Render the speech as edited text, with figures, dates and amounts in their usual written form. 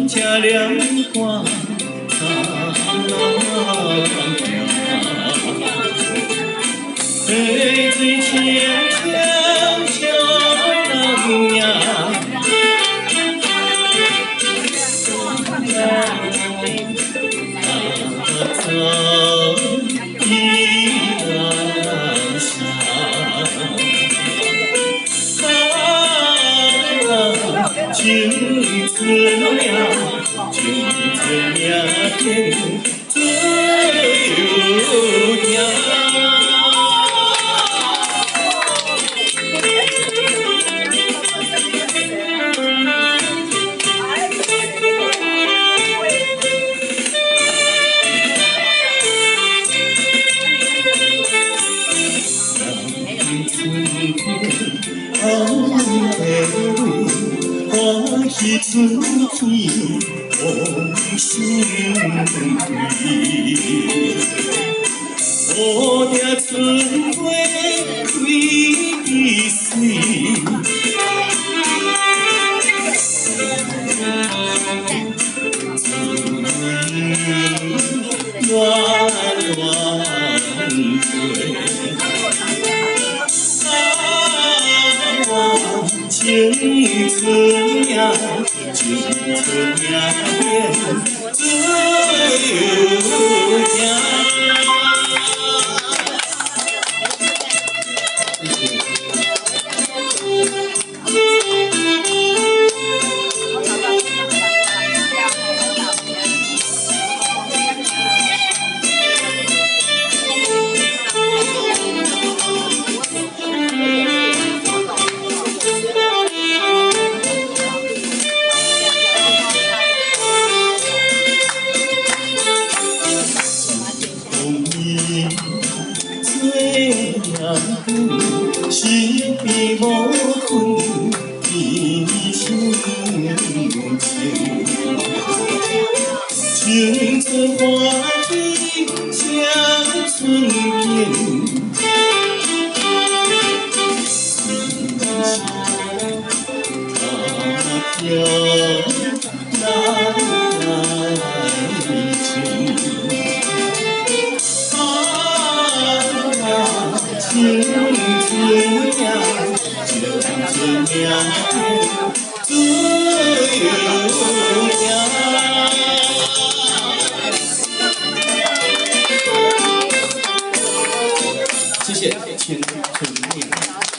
这凉花水水千条小郎呀，走一浪沙，青春呀，青春呀，自由呀。 花喜春天红sun水，乌蝶春花开得水，暖暖水。 青春呀，青春呀，自由呀。是非无分，一生情。青春花季像春景，飘来情。 青春呀，青春呀，自由呀。谢谢，青春呀。